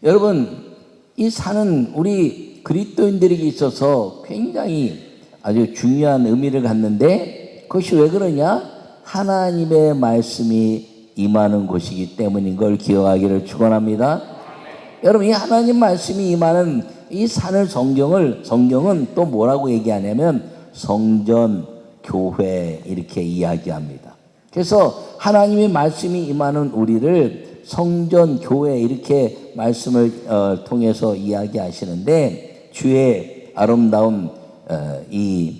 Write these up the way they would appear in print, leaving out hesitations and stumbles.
여러분, 이 산은 우리 그리스도인들에게 있어서 굉장히 아주 중요한 의미를 갖는데, 그것이 왜 그러냐? 하나님의 말씀이 임하는 곳이기 때문인 걸 기억하기를 축원합니다. 여러분, 이 하나님 말씀이 임하는 이 산을 성경은 또 뭐라고 얘기하냐면 성전, 교회 이렇게 이야기합니다. 그래서 하나님의 말씀이 임하는 우리를 성전, 교회 이렇게 말씀을 통해서 이야기하시는데, 주의 아름다운 이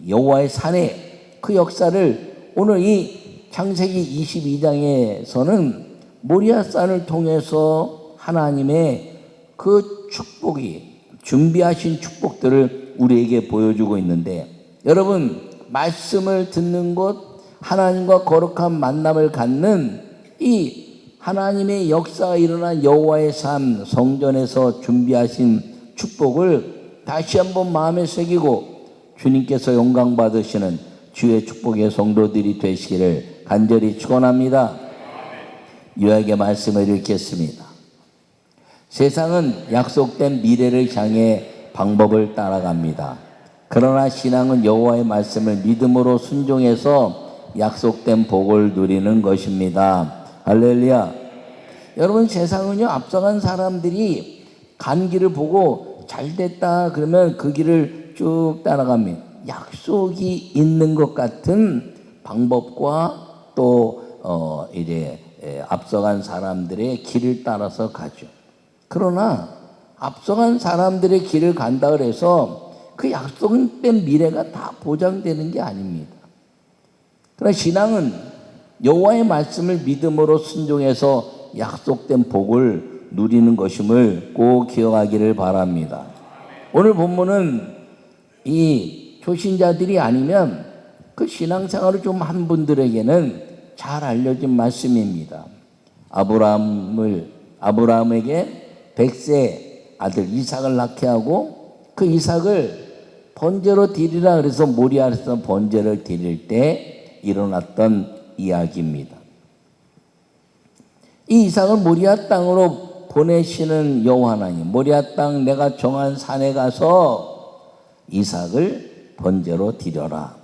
여호와의 산의 그 역사를 오늘 이 창세기 22장에서는 모리아산을 통해서 하나님의 그 축복이, 준비하신 축복들을 우리에게 보여주고 있는데, 여러분, 말씀을 듣는 곳, 하나님과 거룩한 만남을 갖는 이 하나님의 역사가 일어난 여호와의 산, 성전에서 준비하신 축복을 다시 한번 마음에 새기고 주님께서 영광 받으시는 주의 축복의 성도들이 되시기를 간절히 축원합니다. 요약의 말씀을 읽겠습니다. 세상은 약속된 미래를 향해 방법을 따라갑니다. 그러나 신앙은 여호와의 말씀을 믿음으로 순종해서 약속된 복을 누리는 것입니다. 할렐루야. 여러분, 세상은요, 앞서간 사람들이 간 길을 보고 잘 됐다 그러면 그 길을 쭉 따라갑니다. 약속이 있는 것 같은 방법과 또 이제 앞서간 사람들의 길을 따라서 가죠. 그러나 앞서간 사람들의 길을 간다 그래서 그 약속된 미래가 다 보장되는 게 아닙니다. 그러나 신앙은 여호와의 말씀을 믿음으로 순종해서 약속된 복을 누리는 것임을 꼭 기억하기를 바랍니다. 오늘 본문은 이 초신자들이 아니면 그 신앙생활을 좀 한 분들에게는 잘 알려진 말씀입니다. 아브라함에게 100세 아들 이삭을 낳게 하고 그 이삭을 번제로 드리라 그래서 모리아에서 번제를 드릴 때 일어났던 이야기입니다. 이 이삭을 모리아 땅으로 보내시는 여호와 하나님, 모리아 땅 내가 정한 산에 가서 이삭을 번제로 드려라.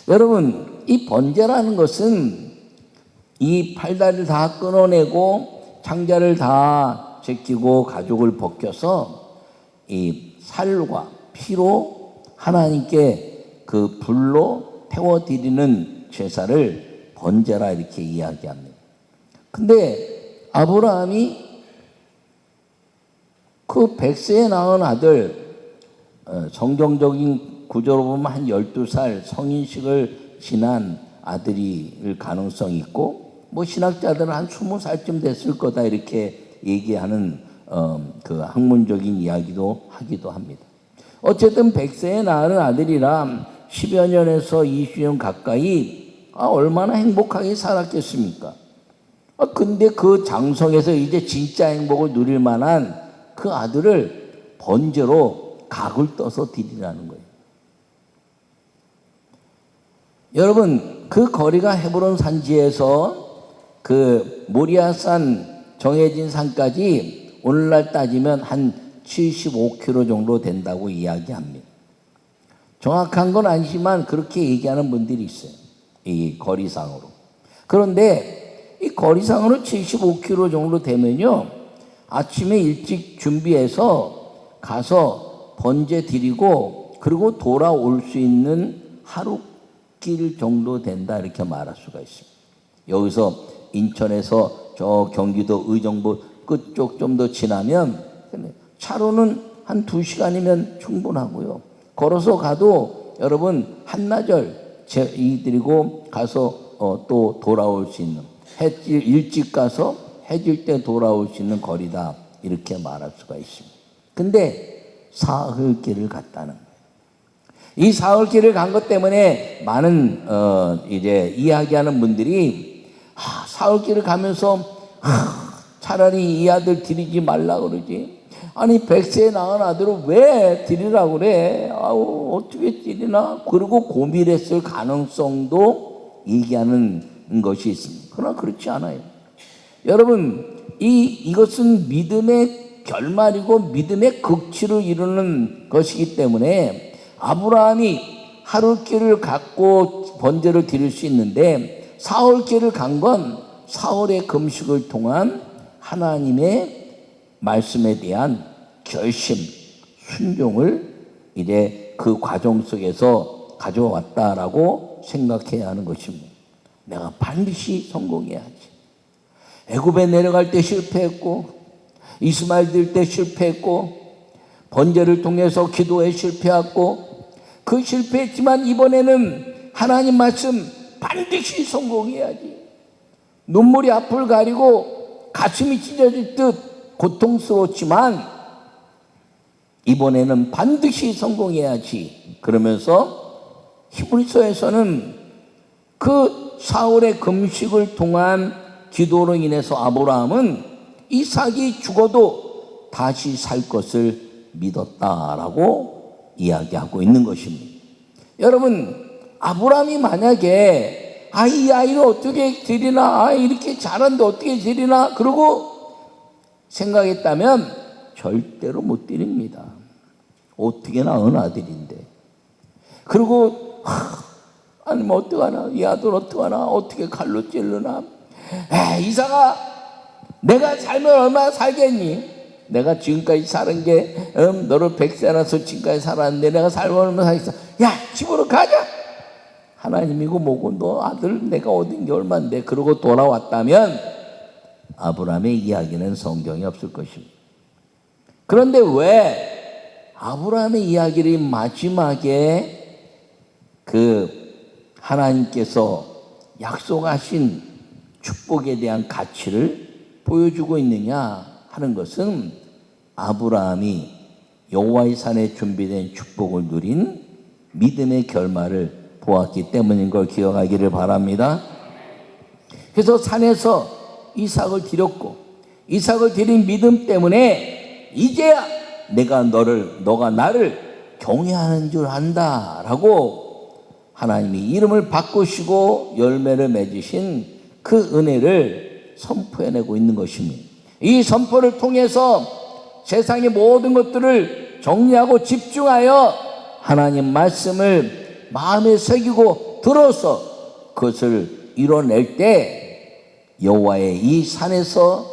여러분, 이 번제라는 것은 이 팔다리를 다 끊어내고 창자를 다 제끼고 가죽을 벗겨서 이 살과 피로 하나님께 그 불로 태워드리는 제사를 번제라 이렇게 이야기합니다. 근데 아브라함이 그 100세에 낳은 아들, 성경적인 구조로 보면 한 12살 성인식을 지난 아들일 가능성이 있고, 뭐 신학자들은 한 20살쯤 됐을 거다 이렇게 얘기하는 그 학문적인 이야기도 하기도 합니다. 어쨌든 100세에 낳은 아들이라 10여 년에서 20년 가까이 얼마나 행복하게 살았겠습니까? 근데 그 장성에서 이제 진짜 행복을 누릴 만한 그 아들을 번제로 각을 떠서 드리라는 거예요. 여러분, 그 거리가 헤브론 산지에서 그 모리아산 정해진 산까지 오늘날 따지면 한 75km 정도 된다고 이야기합니다. 정확한 건 아니지만 그렇게 얘기하는 분들이 있어요. 이 거리상으로. 그런데 이 거리상으로 75km 정도 되면요, 아침에 일찍 준비해서 가서 번제 드리고 그리고 돌아올 수 있는 하루 길 정도 된다 이렇게 말할 수가 있습니다. 여기서 인천에서 저 경기도 의정부 끝쪽 좀 더 지나면 차로는 한 2시간이면 충분하고요. 걸어서 가도 여러분 한나절 드리고 가서 또 돌아올 수 있는, 해질 일찍 가서 해질 때 돌아올 수 있는 거리다 이렇게 말할 수가 있습니다. 근데 사흘길을 갔다는 거예요. 이 사흘길을 간 것 때문에 많은 이제 이야기하는 분들이 사흘길을 가면서 차라리 이 아들 드리지 말라 그러지. 아니 100세에 낳은 아들을 왜 드리라고 그래? 어떻게 드리나? 그리고 고민했을 가능성도 얘기하는 것이 있습니다. 그러나 그렇지 않아요. 여러분, 이것은 믿음의 결말이고 믿음의 극치를 이루는 것이기 때문에 아브라함이 하루 길을 갖고 번제를 드릴 수 있는데 사흘 길을 간 건 사흘의 금식을 통한 하나님의 말씀에 대한 결심, 순종을 이제 그 과정 속에서 가져왔다라고 생각해야 하는 것입니다. 내가 반드시 성공해야지. 애굽에 내려갈 때 실패했고, 이스마엘 들 때 실패했고, 번제를 통해서 기도에 실패했고, 그 실패했지만 이번에는 하나님 말씀 반드시 성공해야지. 눈물이 앞을 가리고 가슴이 찢어질 듯 고통스러웠지만 이번에는 반드시 성공해야지. 그러면서 히브리서에서는 그 사흘의 금식을 통한 기도로 인해서 아브라함은 이삭이 죽어도 다시 살 것을 믿었다라고 이야기하고 있는 것입니다. 여러분, 아브라함이 만약에 이 아이를 어떻게 드리나, 이렇게 자랐는데 어떻게 드리나 그러고 생각했다면 절대로 못 드립니다. 어떻게 낳은 아들인데. 그리고 아니 뭐 어떡하나, 이 아들 어떡하나, 어떻게 칼로 찔르나. 이삭아, 내가 살면 얼마나 살겠니? 내가 지금까지 살은 게 너를 100세 나서 지금까지 살았는데 내가 살면 얼마나 살겠어. 야, 집으로 가자. 하나님이고 뭐고 너 아들 내가 얻은 게 얼만데. 그러고 돌아왔다면 아브라함의 이야기는 성경에 없을 것입니다. 그런데 왜 아브라함의 이야기를 마지막에 그 하나님께서 약속하신 축복에 대한 가치를 보여주고 있느냐 하는 것은 아브라함이 여호와의 산에 준비된 축복을 누린 믿음의 결말을 보았기 때문인 걸 기억하기를 바랍니다. 그래서 산에서 이삭을 드렸고 이삭을 드린 믿음 때문에 이제야 너가 나를 경외하는 줄 안다라고 하나님이 이름을 바꾸시고 열매를 맺으신 그 은혜를 선포해내고 있는 것입니다. 이 선포를 통해서 세상의 모든 것들을 정리하고 집중하여 하나님 말씀을 마음에 새기고 들어서 그것을 이뤄낼 때 여호와의 이 산에서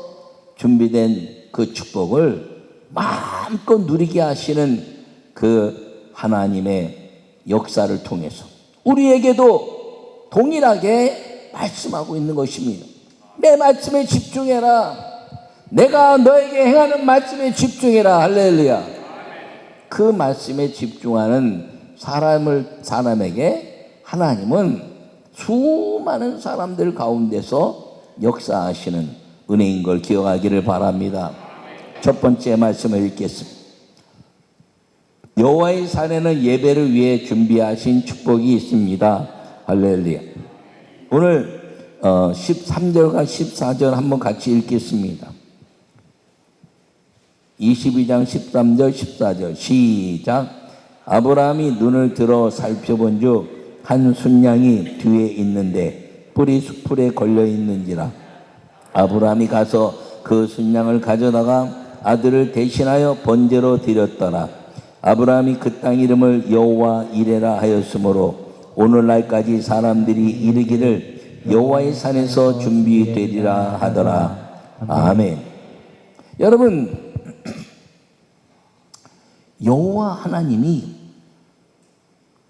준비된 그 축복을 마음껏 누리게 하시는 그 하나님의 역사를 통해서 우리에게도 동일하게 말씀하고 있는 것입니다. 내 말씀에 집중해라. 내가 너에게 행하는 말씀에 집중해라. 할렐루야. 그 말씀에 집중하는 사람에게 하나님은 수많은 사람들 가운데서 역사하시는 은혜인 걸 기억하기를 바랍니다. 첫 번째 말씀을 읽겠습니다. 여호와의 산에는 예배를 위해 준비하신 축복이 있습니다. 할렐루야. 오늘 13절과 14절 한번 같이 읽겠습니다. 22장 13절 14절 시작. 아브라함이 눈을 들어 살펴본 즉 한 순양이 뒤에 있는데 뿔이 수풀에 걸려 있는지라. 아브라함이 가서 그 순양을 가져다가 아들을 대신하여 번제로 드렸더라. 아브라함이 그 땅 이름을 여호와 이레라 하였으므로 오늘날까지 사람들이 이르기를 여호와의 산에서 준비되리라 하더라. 아멘. 여러분, 여호와 하나님이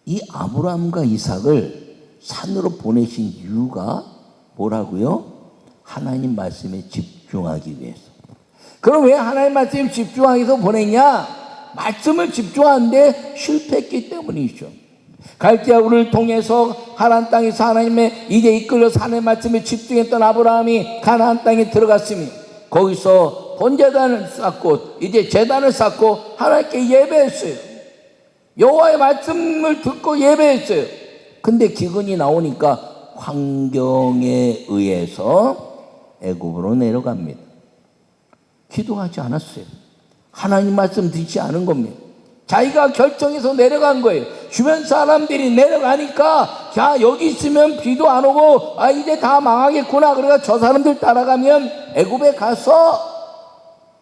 이 아브라함과 이삭을 산으로 보내신 이유가 뭐라고요? 하나님 말씀에 집중하기 위해서. 그럼 왜 하나님 말씀에 집중하기 위해서 보냈냐? 말씀을 집중하는데 실패했기 때문이죠. 갈대아 우를 통해서 하나님 땅에서 하나님의 이제 이끌려서 하나님의 말씀에 집중했던 아브라함이 가나안 땅에 들어갔으니 거기서 번제단을 쌓고 이제 제단을 쌓고 하나님께 예배했어요. 여호와의 말씀을 듣고 예배했어요. 근데 기근이 나오니까 환경에 의해서 애굽으로 내려갑니다. 기도하지 않았어요. 하나님 말씀 듣지 않은 겁니다. 자기가 결정해서 내려간 거예요. 주변 사람들이 내려가니까 자 여기 있으면 비도 안 오고 이제 다 망하겠구나. 그러니까 저 사람들 따라가면 애굽에 가서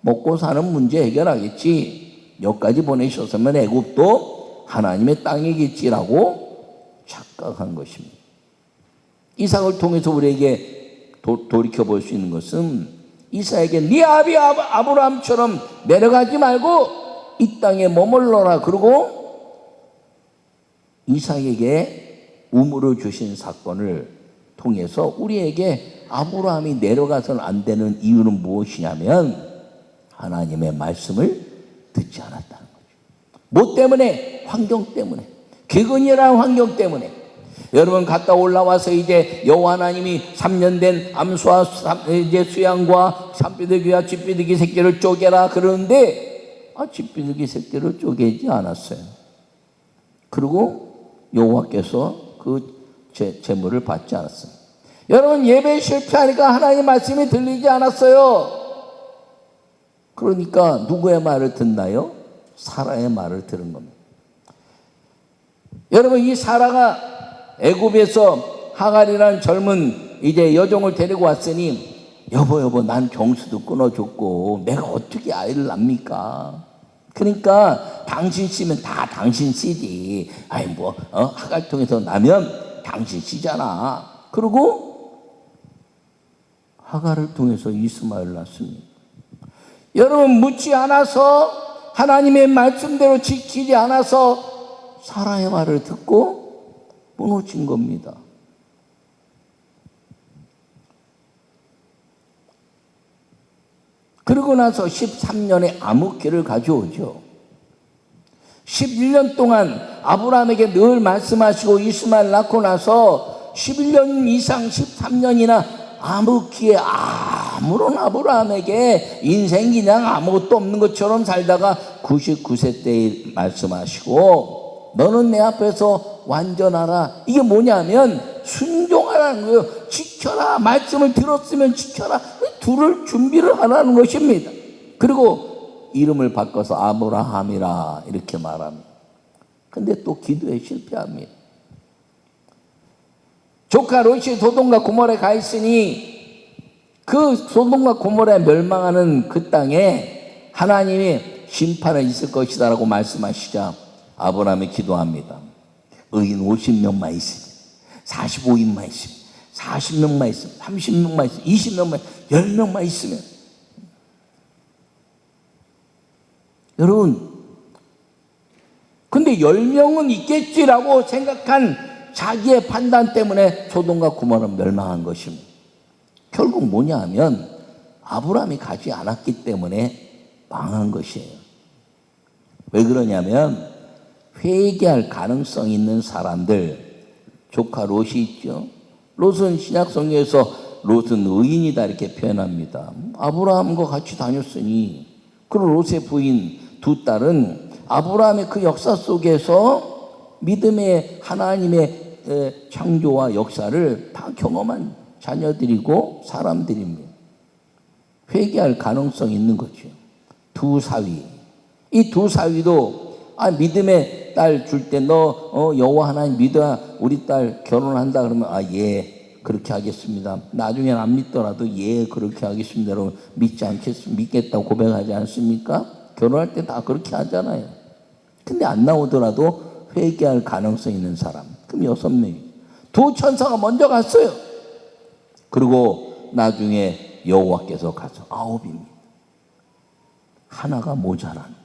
먹고 사는 문제 해결하겠지. 여기까지 보내셨으면 애굽도 하나님의 땅이겠지라고 착각한 것입니다. 이삭을 통해서 우리에게 돌이켜 볼 수 있는 것은 이삭에게 네 아비 아브라함처럼 내려가지 말고 이 땅에 머물러라. 그리고 이삭에게 우물을 주신 사건을 통해서 우리에게 아브라함이 내려가서는 안 되는 이유는 무엇이냐면 하나님의 말씀을 듣지 않았다는 거죠. 뭐 때문에? 환경 때문에. 기근이라는 환경 때문에. 여러분 갔다 올라와서 이제 여호와 하나님이 3년 된 암수와 이제 수양과 산비둘기와 쥐비둘기 새끼를 쪼개라 그러는데 쥐비둘기 새끼를 쪼개지 않았어요. 그리고 여호와께서 그 제물을 받지 않았어요. 여러분 예배 실패하니까 하나님의 말씀이 들리지 않았어요. 그러니까 누구의 말을 듣나요? 사라의 말을 들은 겁니다. 여러분 이 사라가 애굽에서 하갈이라는 젊은 이제 여종을 데리고 왔으니 여보 난 경수도 끊어줬고 내가 어떻게 아이를 낳습니까? 그러니까 당신 씨면 다 당신 씨지. 하갈 통해서 나면 당신 씨잖아. 그리고 하갈을 통해서 이스마엘을 낳습니다. 여러분 묻지 않아서 하나님의 말씀대로 지키지 않아서 사라의 말을 듣고 무너진 겁니다. 그러고 나서 13년에 암흑기를 가져오죠. 11년 동안 아브라함에게 늘 말씀하시고 이스마엘 낳고 나서 11년 이상 13년이나 암흑기에 아무런 아브라함에게 인생 그냥 아무것도 없는 것처럼 살다가 99세 때에 말씀하시고 너는 내 앞에서 완전하라. 이게 뭐냐면 순종하라는 거예요. 지켜라. 말씀을 들었으면 지켜라. 둘을 준비를 하라는 것입니다. 그리고 이름을 바꿔서 아브라함이라 이렇게 말합니다. 근데 또 기도에 실패합니다. 조카 롯이 소돔과 고모라에 가 있으니 그 소돔과 고모라에 멸망하는 그 땅에 하나님이 심판은 있을 것이다 라고 말씀하시자 아브라함이 기도합니다. 의인 50명만 있으면 45인만 있으면 40명만 있으면 30명만 있으면 20명만 10명만 있으면 여러분 근데 10명은 있겠지라고 생각한 자기의 판단 때문에 소돔과 고모라는 멸망한 것입니다. 결국 뭐냐 하면 아브라함이 가지 않았기 때문에 망한 것이에요. 왜 그러냐면 회개할 가능성이 있는 사람들, 조카 롯이 있죠. 롯은 신약성경에서 롯은 의인이다 이렇게 표현합니다. 아브라함과 같이 다녔으니 그리고 롯의 부인 두 딸은 아브라함의 그 역사 속에서 믿음의 하나님의 창조와 역사를 다 경험한 자녀들이고 사람들입니다. 회개할 가능성이 있는 거죠. 두 사위. 이 두 사위도 믿음의 딸 줄 때 너 여호와 하나님 믿어야 우리 딸 결혼한다 그러면 예 그렇게 하겠습니다. 나중엔 안 믿더라도 예 그렇게 하겠습니다. 여러분 믿겠다고 고백하지 않습니까? 결혼할 때 다 그렇게 하잖아요. 근데 안 나오더라도 회개할 가능성이 있는 사람. 그럼 6명이. 두 천사가 먼저 갔어요. 그리고 나중에 여호와께서 가서 9입니다. 하나가 모자라는 거.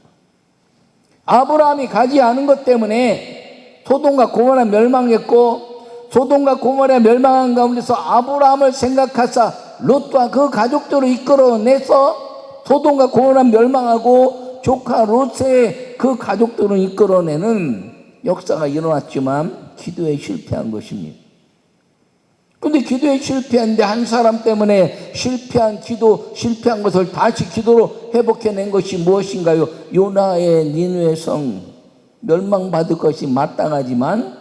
아브라함이 가지 않은 것 때문에 소돔과 고모라 멸망했고 소돔과 고모라 멸망한 가운데서 아브라함을 생각하사 롯과 그 가족들을 이끌어내서 소돔과 고모라 멸망하고 조카 롯의 그 가족들을 이끌어내는 역사가 일어났지만 기도에 실패한 것입니다. 근데 기도에 실패했는데 한 사람 때문에 실패한 것을 다시 기도로 회복해낸 것이 무엇인가요? 요나의 니느웨 성 멸망받을 것이 마땅하지만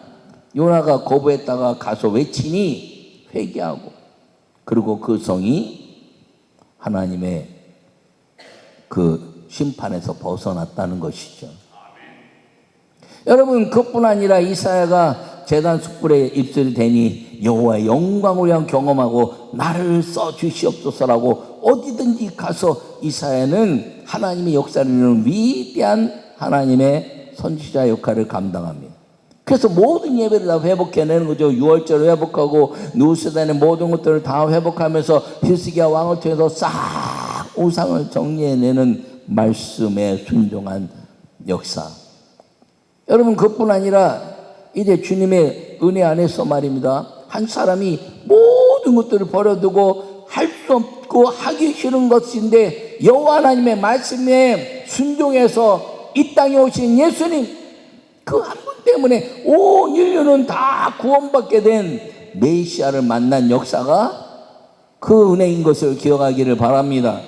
요나가 거부했다가 가서 외치니 회개하고 그리고 그 성이 하나님의 그 심판에서 벗어났다는 것이죠. 여러분, 그뿐 아니라 이사야가 제단 숯불에 입술이 되니 여호와의 영광을 향 경험하고 나를 써 주시옵소서라고 어디든지 가서 이사야는 하나님의 역사를 이루는 위대한 하나님의 선지자 역할을 감당합니다. 그래서 모든 예배를 다 회복해내는 거죠. 유월절을 회복하고 누스단의 모든 것들을 다 회복하면서 히스기야 왕을 통해서 싹 우상을 정리해내는 말씀에 순종한 역사. 여러분, 그뿐 아니라 이제 주님의 은혜 안에서 말입니다. 한 사람이 모든 것들을 버려두고 할 수 없고 하기 싫은 것인데 여호와 하나님의 말씀에 순종해서 이 땅에 오신 예수님, 그 한 분 때문에 온 인류는 다 구원받게 된 메시아를 만난 역사가 그 은혜인 것을 기억하기를 바랍니다.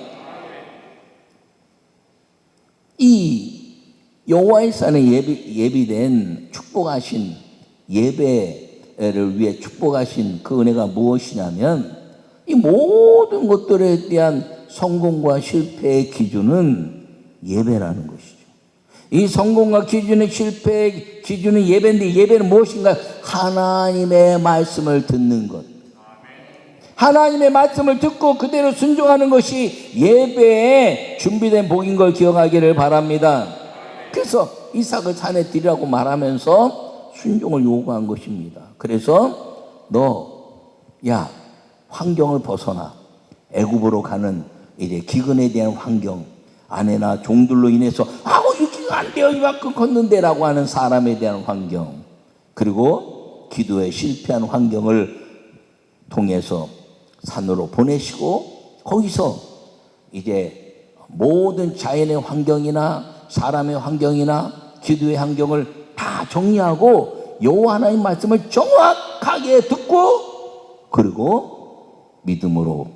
이 여호와의 산에 예비된 축복하신 예배를 위해 축복하신 그 은혜가 무엇이냐면 이 모든 것들에 대한 성공과 실패의 기준은 예배라는 것이죠. 이 성공과 기준의 실패의 기준은 예배인데 예배는 무엇인가? 하나님의 말씀을 듣는 것. 하나님의 말씀을 듣고 그대로 순종하는 것이 예배에 준비된 복인 걸 기억하기를 바랍니다. 그래서 이삭을 산에 드리라고 말하면서 순종을 요구한 것입니다. 그래서 환경을 벗어나 애굽으로 가는 이제 기근에 대한 환경, 아내나 종들로 인해서 이렇게 안 돼요, 이만큼 걷는데라고 하는 사람에 대한 환경, 그리고 기도에 실패한 환경을 통해서 산으로 보내시고 거기서 이제 모든 자연의 환경이나 사람의 환경이나 기도의 환경을 다 정리하고 여호와 하나님 말씀을 정확하게 듣고 그리고 믿음으로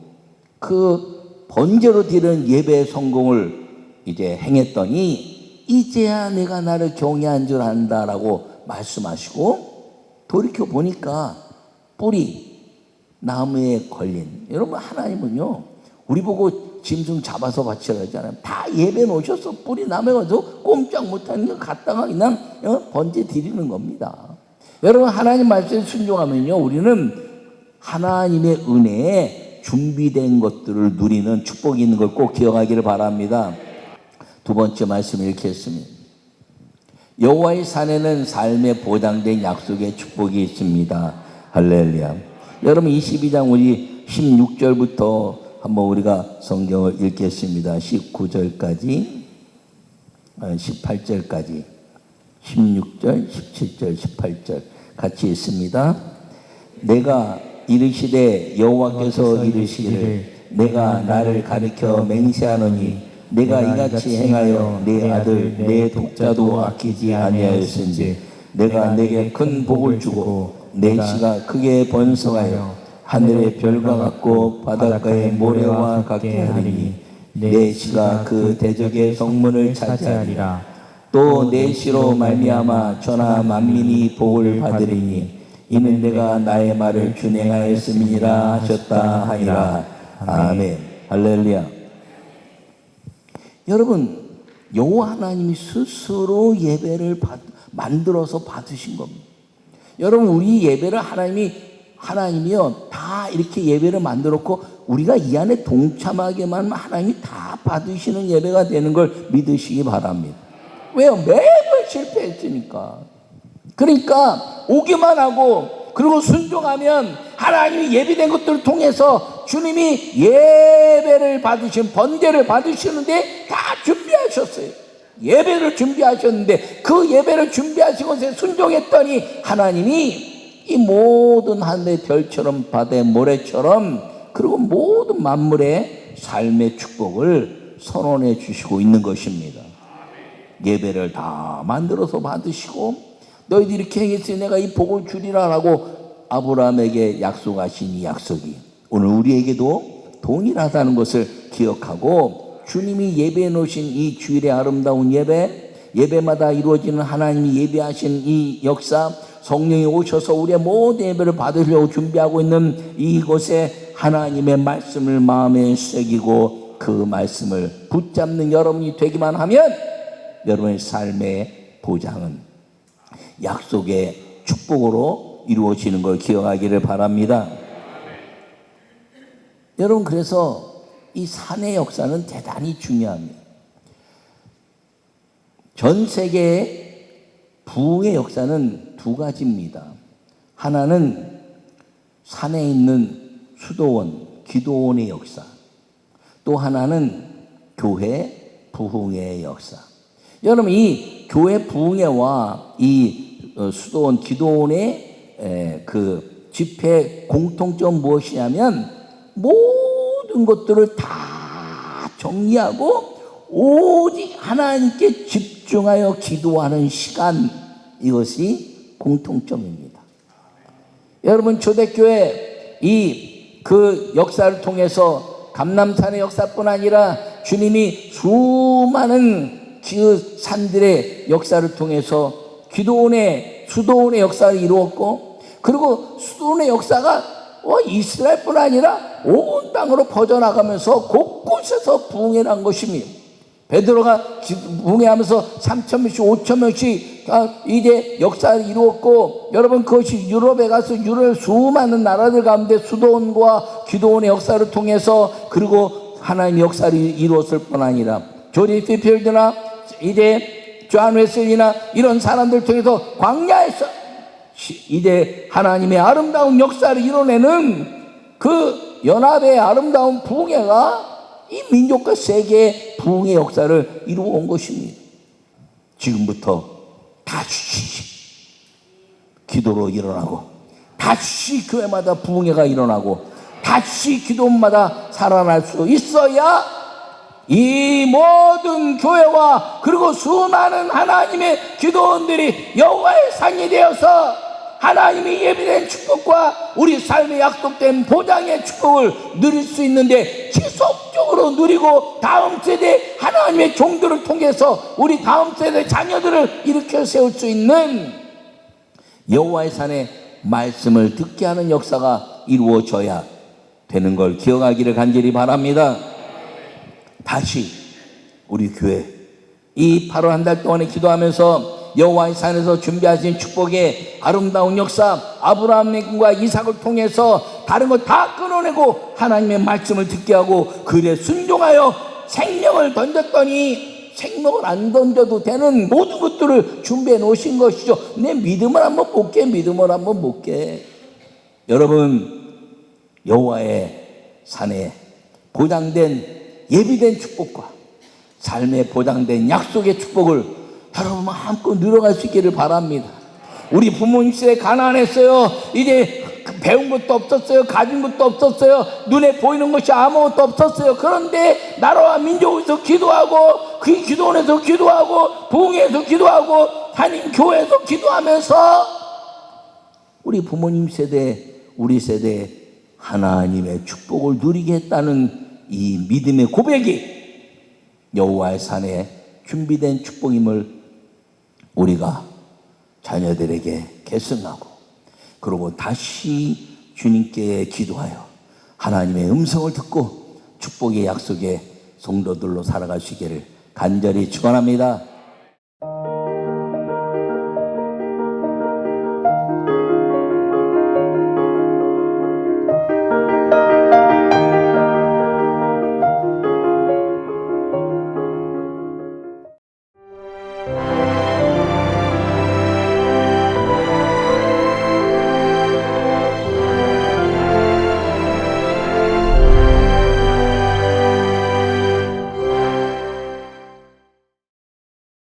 그 번제로 드리는 예배의 성공을 이제 행했더니 이제야 내가 나를 경외한 줄 안다라고 말씀하시고 돌이켜 보니까 뿌리 나무에 걸린, 여러분 하나님은요 우리 보고 짐승 잡아서 바치라 하잖아요. 다 예배 놓으셔서 뿌리 나무에 가서 꼼짝 못하는 거 갖다가 그냥 번제 드리는 겁니다. 여러분, 하나님 말씀에 순종하면요 우리는 하나님의 은혜에 준비된 것들을 누리는 축복이 있는 걸 꼭 기억하기를 바랍니다. 두 번째 말씀을 읽겠습니다. 여호와의 산에는 삶에 보장된 약속의 축복이 있습니다. 할렐루야. 여러분, 22장 우리 16절부터 한번 우리가 성경을 읽겠습니다. 19절까지 18절까지 16절 17절 18절 같이 읽습니다. 내가 이르시되 여호와께서 이르시기를 내가 나를 가리켜 맹세하노니 내가 이같이 행하여 내 아들 내 독자도 아끼지 아니하였은지 내가 내게 큰 복을 주고 내 씨가 크게 번성하여 하늘의 별과 같고 바닷가의 모래와 같게 하리니 내 씨가 그 대적의 성문을 차지하리라. 또 내 씨로 말미암아 천하 만민이 복을 받으리니 이는 내가 나의 말을 준행하였음이니라 하셨다 하니라. 아멘. 할렐루야. 여러분, 여호와 하나님이 스스로 예배를 만들어서 받으신 겁니다. 여러분, 우리 예배를 하나님이요 다 이렇게 예배를 만들었고 우리가 이 안에 동참하게만 하나님이 다 받으시는 예배가 되는 걸 믿으시기 바랍니다. 왜요? 매번 실패했으니까. 그러니까 오기만 하고 그리고 순종하면 하나님이 예비된 것들을 통해서 주님이 예배를 받으신 번제를 받으시는데 다 준비하셨어요. 예배를 준비하셨는데 그 예배를 준비하신 것에 순종했더니 하나님이 이 모든 하늘의 별처럼 바다의 모래처럼 그리고 모든 만물의 삶의 축복을 선언해 주시고 있는 것입니다. 예배를 다 만들어서 받으시고 너희들이 이렇게 행했으니 내가 이 복을 주리라라고 아브라함에게 약속하신 이 약속이 오늘 우리에게도 동일하다는 것을 기억하고 주님이 예배해 놓으신 이 주일의 아름다운 예배마다 이루어지는 하나님이 예배하신 이 역사, 성령이 오셔서 우리의 모든 예배를 받으려고 준비하고 있는 이곳에 하나님의 말씀을 마음에 새기고 그 말씀을 붙잡는 여러분이 되기만 하면 여러분의 삶의 보장은 약속의 축복으로 이루어지는 걸 기억하기를 바랍니다. 여러분, 그래서 이 산의 역사는 대단히 중요합니다. 전 세계의 부흥의 역사는 두 가지입니다. 하나는 산에 있는 수도원, 기도원의 역사. 또 하나는 교회 부흥의 역사. 여러분, 이 교회 부흥회와 이 수도원, 기도원의 그 집회 공통점 무엇이냐면 모든 것들을 다 정리하고 오직 하나님께 집중하여 기도하는 시간, 이것이 공통점입니다. 여러분, 초대교회 그 역사를 통해서 감람산의 역사뿐 아니라 주님이 수많은 그 산들의 역사를 통해서 기도원의, 수도원의 역사를 이루었고, 그리고 수도원의 역사가 이스라엘뿐 아니라 온 땅으로 퍼져나가면서 곳곳에서 부흥해 난 것입니다. 베드로가 부흥하면서 3,000명씩 5,000명씩 이제 역사를 이루었고, 여러분, 그것이 유럽에 가서 유럽 수많은 나라들 가운데 수도원과 기도원의 역사를 통해서, 그리고 하나님의 역사를 이루었을 뿐 아니라 조지 피필드나 이제 존 웨슬리나 이런 사람들 통해서 광야에서 이제 하나님의 아름다운 역사를 이뤄내는 그 연합의 아름다운 부흥회가 이 민족과 세계의 부흥의 역사를 이루어온 것입니다. 지금부터 다시 기도로 일어나고, 다시 교회마다 부흥회가 일어나고, 다시 기도마다 살아날 수 있어야 이 모든 교회와 그리고 수많은 하나님의 기도원들이 여호와의 산이 되어서 하나님이 예비된 축복과 우리 삶에 약속된 보장의 축복을 누릴 수 있는데, 지속적으로 누리고 다음 세대 하나님의 종들을 통해서 우리 다음 세대 자녀들을 일으켜 세울 수 있는 여호와의 산의 말씀을 듣게 하는 역사가 이루어져야 되는 걸 기억하기를 간절히 바랍니다. 다시 우리 교회 이 8월 한 달 동안에 기도하면서 여호와의 산에서 준비하신 축복의 아름다운 역사, 아브라함과 이삭을 통해서 다른 것 다 끊어내고 하나님의 말씀을 듣게 하고 그에 순종하여 생명을 던졌더니 생명을 안 던져도 되는 모든 것들을 준비해 놓으신 것이죠. 내 믿음을 한번 볼게, 믿음을 한번 볼게. 여러분, 여호와의 산에 보장된 예비된 축복과 삶에 보장된 약속의 축복을 여러분 마음껏 누려갈 수 있기를 바랍니다. 우리 부모님 시대에 가난했어요. 이제 배운 것도 없었어요. 가진 것도 없었어요. 눈에 보이는 것이 아무것도 없었어요. 그런데 나라와 민족에서 기도하고, 그 기도원에서 기도하고, 부흥회에서 기도하고, 하나님 교회에서 기도하면서 우리 부모님 세대, 우리 세대에 하나님의 축복을 누리게 했다는 이 믿음의 고백이 여호와의 산에 준비된 축복임을 우리가 자녀들에게 계승하고, 그리고 다시 주님께 기도하여 하나님의 음성을 듣고 축복의 약속의 성도들로 살아가시기를 간절히 축원합니다.